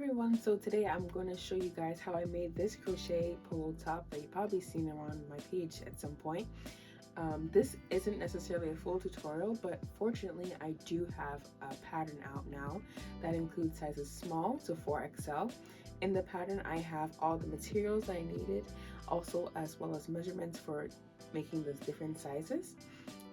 everyone, so today I'm going to show you guys how I made this crochet polo top that you've probably seen around my page at some point. This isn't necessarily a full tutorial, but fortunately I do have a pattern out now that includes sizes small to 4XL. In the pattern I have all the materials I needed, also as well as measurements for making the different sizes,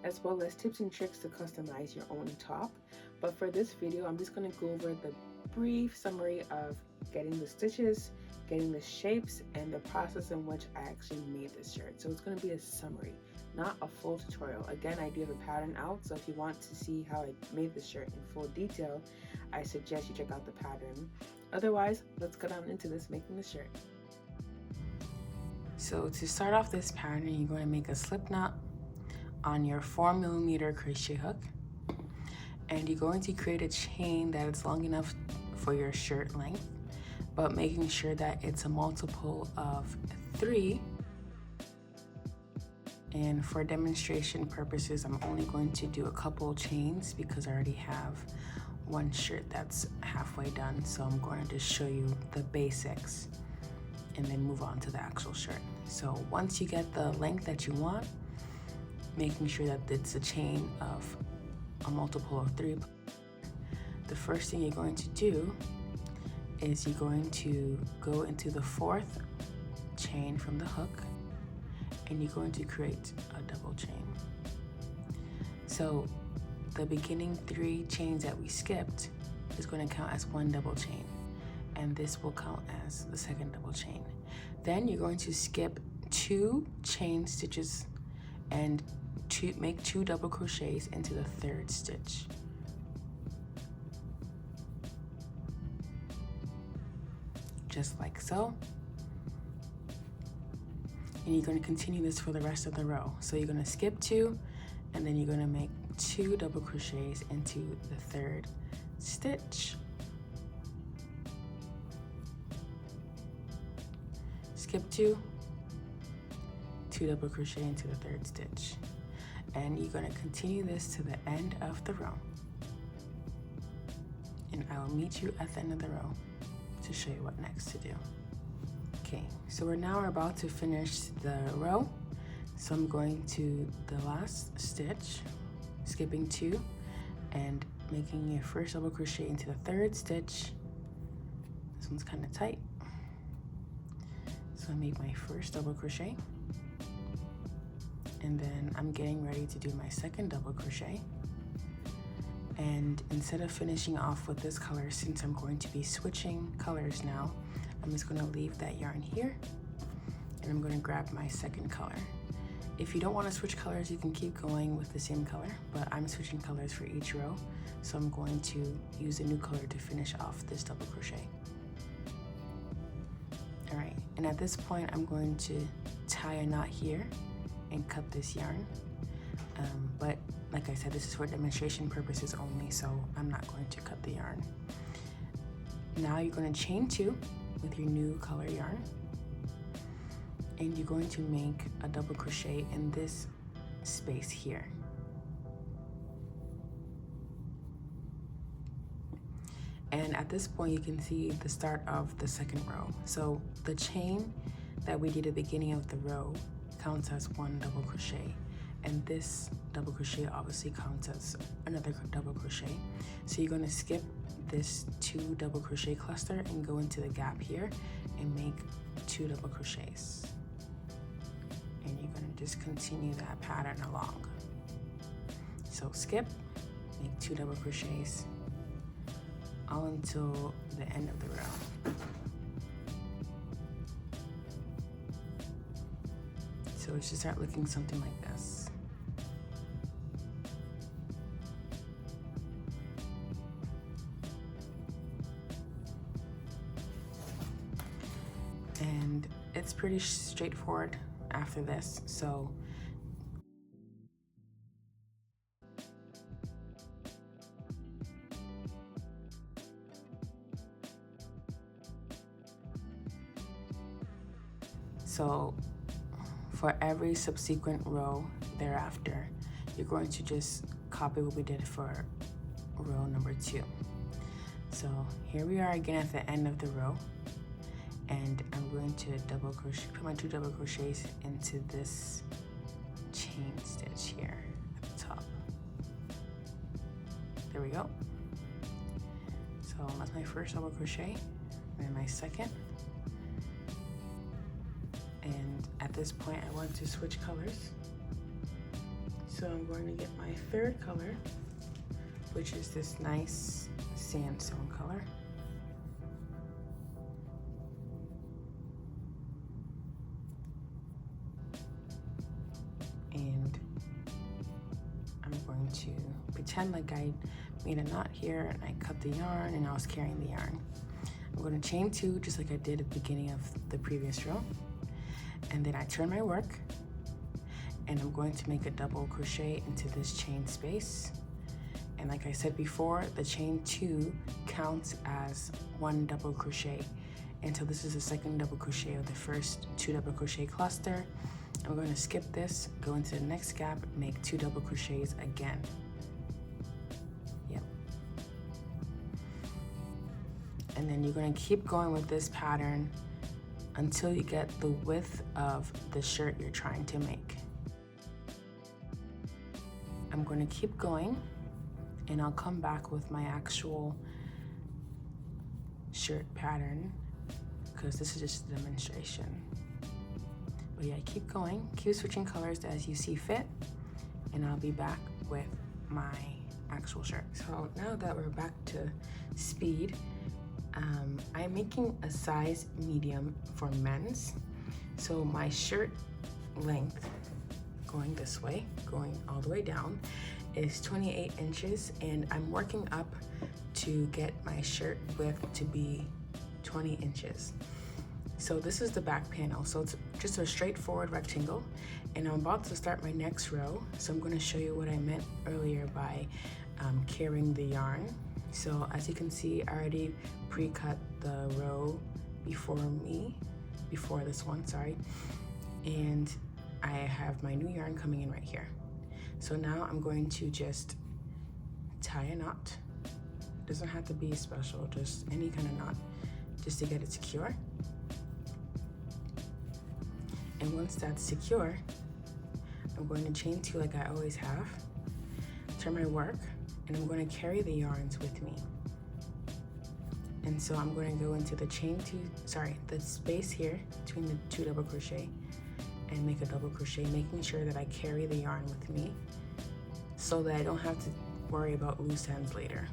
as well as tips and tricks to customize your own top. But for this video I'm just going to go over the brief summary of getting the stitches, getting the shapes, and the process in which I actually made this shirt. So it's going to be a summary, not a full tutorial. Again, I do have a pattern out, so if you want to see how I made this shirt in full detail, I suggest you check out the pattern. Otherwise, let's get on into this making the shirt. So to start off this pattern, you're going to make a slip knot on your 4mm crochet hook, and you're going to create a chain that is long enough for your shirt length, but making sure that it's a multiple of 3. And for demonstration purposes, I'm only going to do a couple chains because I already have one shirt that's halfway done. So I'm going to just show you the basics and then move on to the actual shirt. So once you get the length that you want, making sure that it's a chain of a multiple of 3, the first thing you're going to do is you're going to go into the 4th chain from the hook, and you're going to create a double chain. So the beginning 3 chains that we skipped is going to count as 1 double chain, and this will count as the 2nd double chain. Then you're going to skip 2 chain stitches and make 2 double crochets into the 3rd stitch. Just like so. And you're going to continue this for the rest of the row. So you're going to skip 2, and then you're going to make 2 double crochets into the 3rd stitch. Skip 2, 2 double crochet into the 3rd stitch. And you're going to continue this to the end of the row. And I will meet you at the end of the row to show you what next to do. Okay, so we're about to finish the row. So I'm going to the last stitch, skipping 2, and making your first double crochet into the 3rd stitch. This one's kind of tight. So I make my first double crochet, and then I'm getting ready to do my 2nd double crochet. And instead of finishing off with this color, since I'm going to be switching colors now, I'm just going to leave that yarn here, and I'm going to grab my 2nd color. If you don't want to switch colors, you can keep going with the same color, but I'm switching colors for each row, so I'm going to use a new color to finish off this double crochet. All right, and at this point, I'm going to tie a knot here and cut this yarn, but like I said, this is for demonstration purposes only, so I'm not going to cut the yarn. Now you're going to chain 2 with your new color yarn, and you're going to make a double crochet in this space here. And at this point, you can see the start of the 2nd row. So the chain that we did at the beginning of the row counts as 1 double crochet, and this double crochet obviously counts as another double crochet. So you're going to skip this 2 double crochet cluster and go into the gap here and make 2 double crochets, and you're going to just continue that pattern along. So skip, make 2 double crochets all until the end of the row. So it should start looking something like this. And it's pretty straightforward after this. So for every subsequent row thereafter, you're going to just copy what we did for row number 2. So here we are again at the end of the row, and I'm going to double crochet, put my 2 double crochets into this chain stitch here at the top. There we go. So that's my first double crochet, and then my second. And at this point I want to switch colors. So I'm going to get my third color, which is this nice sandstone color. And I'm going to pretend like I made a knot here and I cut the yarn and I was carrying the yarn. I'm going to chain 2 just like I did at the beginning of the previous row. And then I turn my work and I'm going to make a double crochet into this chain space. And like I said before, the chain 2 counts as 1 double crochet. And so this is the second double crochet of the first 2 double crochet cluster. I'm going to skip this, go into the next gap, make 2 double crochets again. Yep. And then you're going to keep going with this pattern until you get the width of the shirt you're trying to make. I'm going to keep going, and I'll come back with my actual shirt pattern because this is just a demonstration. But yeah, keep going, keep switching colors as you see fit, and I'll be back with my actual shirt. So now that we're back to speed, I'm making a size medium for men's. So my shirt length, going this way, going all the way down, is 28 inches, and I'm working up to get my shirt width to be 20 inches. So this is the back panel. So it's just a straightforward rectangle, and I'm about to start my next row. So I'm going to show you what I meant earlier by carrying the yarn. So as you can see, I already pre-cut the row before this one, sorry. And I have my new yarn coming in right here. So now I'm going to just tie a knot. Doesn't have to be special, just any kind of knot, just to get it secure. And once that's secure, I'm going to chain 2 like I always have, turn my work, and I'm going to carry the yarns with me. And so I'm going to go into the the space here between the 2 double crochet and make a double crochet, making sure that I carry the yarn with me so that I don't have to worry about loose ends later.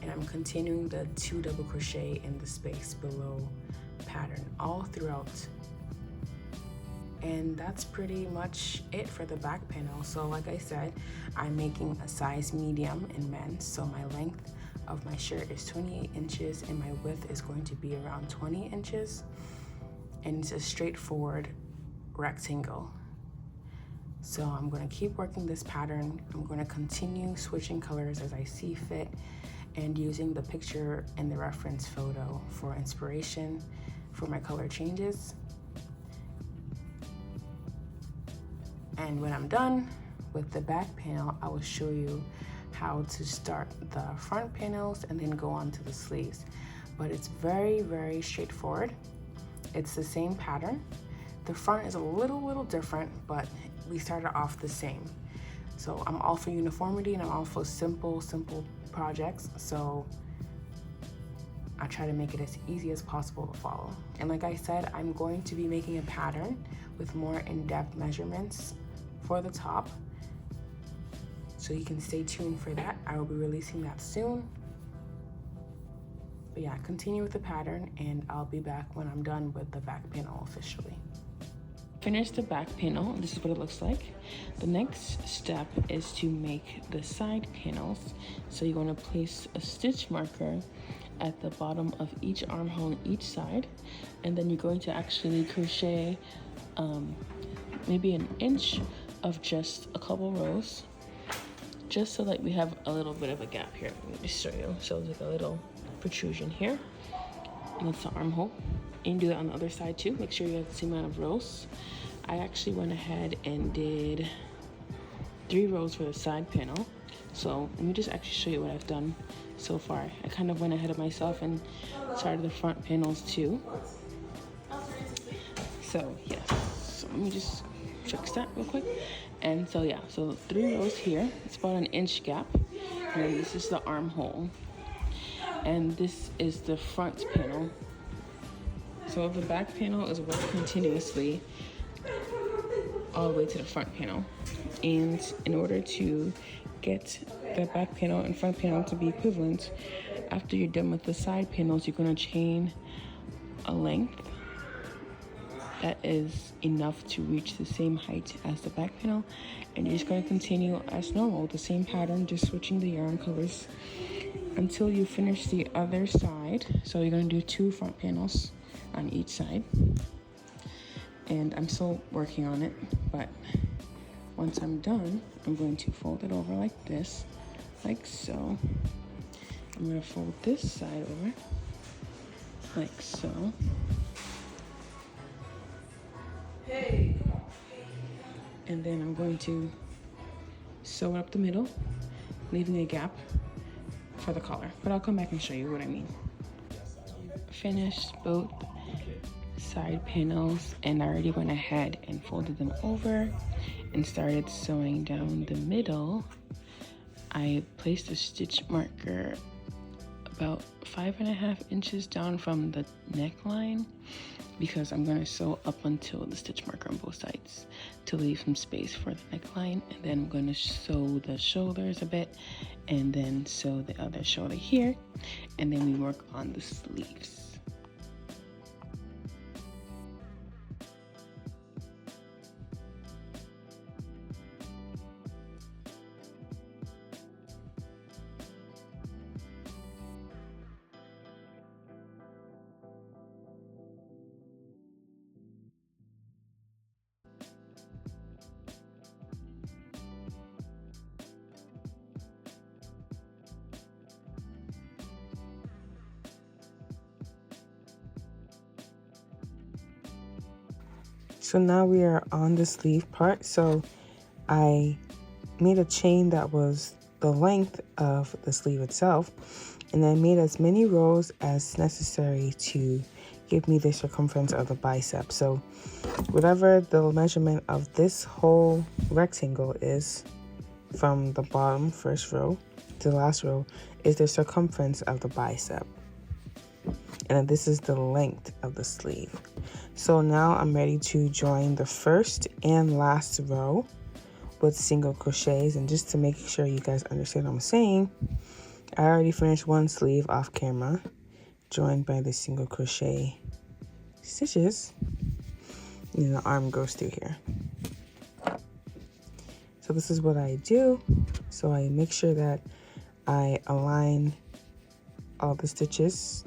And I'm continuing the 2 double crochet in the space below pattern all throughout. And that's pretty much it for the back panel. So like I said, I'm making a size medium in men's, so my length of my shirt is 28 inches and my width is going to be around 20 inches. And it's a straightforward rectangle. So I'm going to keep working this pattern. I'm going to continue switching colors as I see fit and using the picture and the reference photo for inspiration for my color changes. And when I'm done with the back panel, I will show you how to start the front panels and then go on to the sleeves. But it's very, very straightforward. It's the same pattern. The front is a little different, but we started off the same. So I'm all for uniformity and I'm all for simple projects. So I try to make it as easy as possible to follow. And like I said, I'm going to be making a pattern with more in-depth measurements for the top. So you can stay tuned for that. I will be releasing that soon. But yeah, continue with the pattern and I'll be back when I'm done with the back panel officially. Finish the back panel, this is what it looks like. The next step is to make the side panels. So you're going to place a stitch marker at the bottom of each armhole on each side, and then you're going to actually crochet maybe an inch of just a couple rows, just so that we have a little bit of a gap here. Let me just show you. So there's like a little protrusion here, and it's the armhole. And you do that on the other side too. Make sure you have the same amount of rows. I actually went ahead and did 3 rows for the side panel. So let me just actually show you what I've done so far. I kind of went ahead of myself and started the front panels too. So yes, so let me just fix that real quick. And so yeah, so 3 rows here. It's about an inch gap, and then this is the armhole, and this is the front panel. So the back panel is worked continuously all the way to the front panel, and in order to get the back panel and front panel to be equivalent, after you're done with the side panels, you're going to chain a length that is enough to reach the same height as the back panel, and you're just going to continue as normal, the same pattern, just switching the yarn colors until you finish the other side. So you're going to do 2 front panels on each side, and I'm still working on it, but once I'm done, I'm going to fold it over like this, like so. I'm going to fold this side over like so. And then I'm going to sew it up the middle, leaving a gap for the collar. But I'll come back and show you what I mean. Finished both side panels, and I already went ahead and folded them over and started sewing down the middle. I placed a stitch marker about 5.5 inches down from the neckline, because I'm going to sew up until the stitch marker on both sides to leave some space for the neckline, and then I'm going to sew the shoulders a bit and then sew the other shoulder here, and then we work on the sleeves. So now we are on the sleeve part. So I made a chain that was the length of the sleeve itself, and I made as many rows as necessary to give me the circumference of the bicep. So whatever the measurement of this whole rectangle is, from the bottom first row to the last row, is the circumference of the bicep. And then this is the length of the sleeve. So now I'm ready to join the first and last row with single crochets. And just to make sure you guys understand what I'm saying, I already finished one sleeve off camera, joined by the single crochet stitches, and the arm goes through here. So this is what I do. So I make sure that I align all the stitches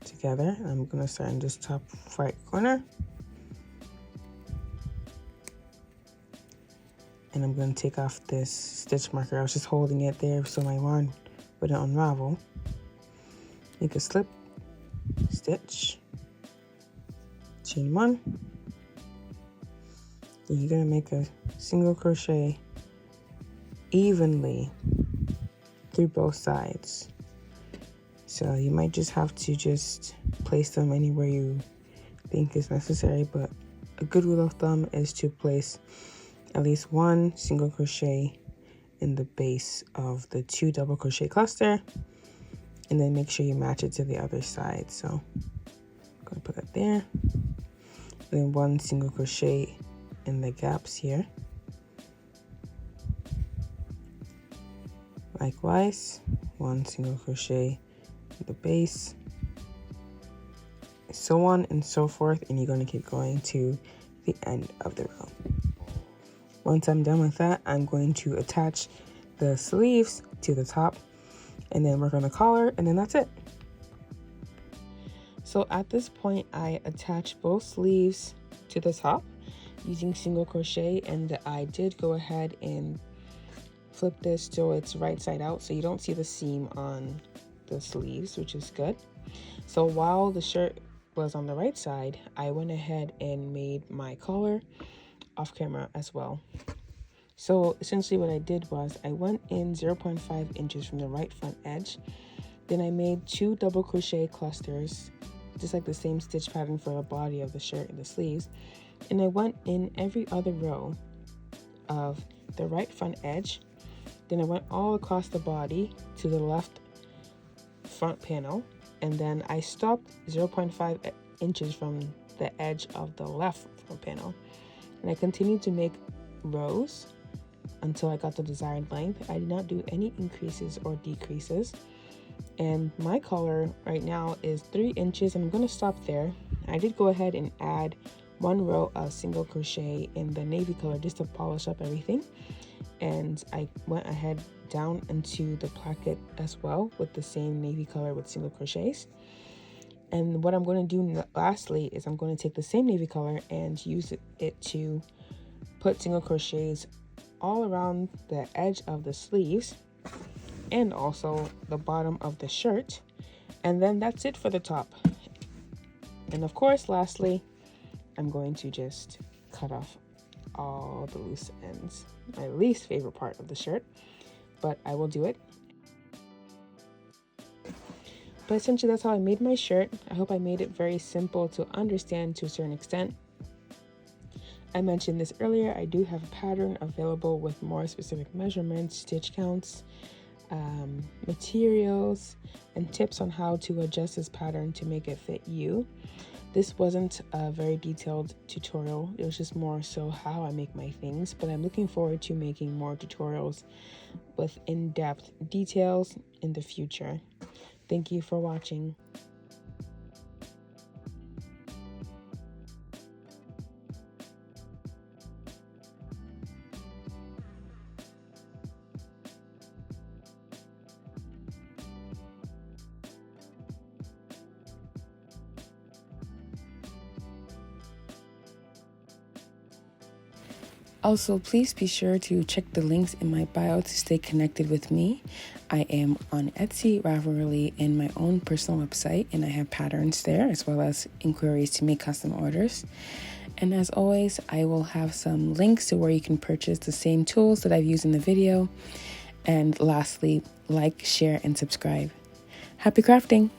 together. I'm going to start in this top right corner, and I'm going to take off this stitch marker. I was just holding it there so my yarn wouldn't unravel. Make a slip stitch, chain 1, and you're going to make a single crochet evenly through both sides. So you might just have to just place them anywhere you think is necessary, but a good rule of thumb is to place at least 1 single crochet in the base of the 2 double crochet cluster, and then make sure you match it to the other side. So I'm going to put that there, and then 1 single crochet in the gaps here. Likewise, 1 single crochet the base, so on and so forth, and you're going to keep going to the end of the row. Once I'm done with that, I'm going to attach the sleeves to the top and then work on the collar, and then that's it. So at this point, I attach both sleeves to the top using single crochet, and I did go ahead and flip this so it's right side out, so you don't see the seam on the sleeves, which is good. So while the shirt was on the right side, I went ahead and made my collar off camera as well. So essentially what I did was I went in 0.5 inches from the right front edge. Then I made 2 double crochet clusters, just like the same stitch pattern for the body of the shirt and the sleeves. And I went in every other row of the right front edge. Then I went all across the body to the left front panel. And then I stopped 0.5 inches from the edge of the left front panel. And I continued to make rows until I got the desired length. I did not do any increases or decreases. And my color right now is 3 inches, and I'm going to stop there. I did go ahead and add 1 row of single crochet in the navy color just to polish up everything. And I went ahead down into the placket as well with the same navy color with single crochets. And what I'm going to do lastly is I'm going to take the same navy color and use it to put single crochets all around the edge of the sleeves and also the bottom of the shirt. And then that's it for the top. And of course, lastly, I'm going to just cut off all the loose ends. My least favorite part of the shirt, but I will do it. But essentially that's how I made my shirt. I hope I made it very simple to understand to a certain extent. I mentioned this earlier, I do have a pattern available with more specific measurements, stitch counts, materials, and tips on how to adjust this pattern to make it fit you. This wasn't a very detailed tutorial, it was just more so how I make my things, but I'm looking forward to making more tutorials with in-depth details in the future. Thank you for watching. Also, please be sure to check the links in my bio to stay connected with me. I am on Etsy, Ravelry, and my own personal website, and I have patterns there as well as inquiries to make custom orders. And as always, I will have some links to where you can purchase the same tools that I've used in the video. And lastly, like, share, and subscribe. Happy crafting!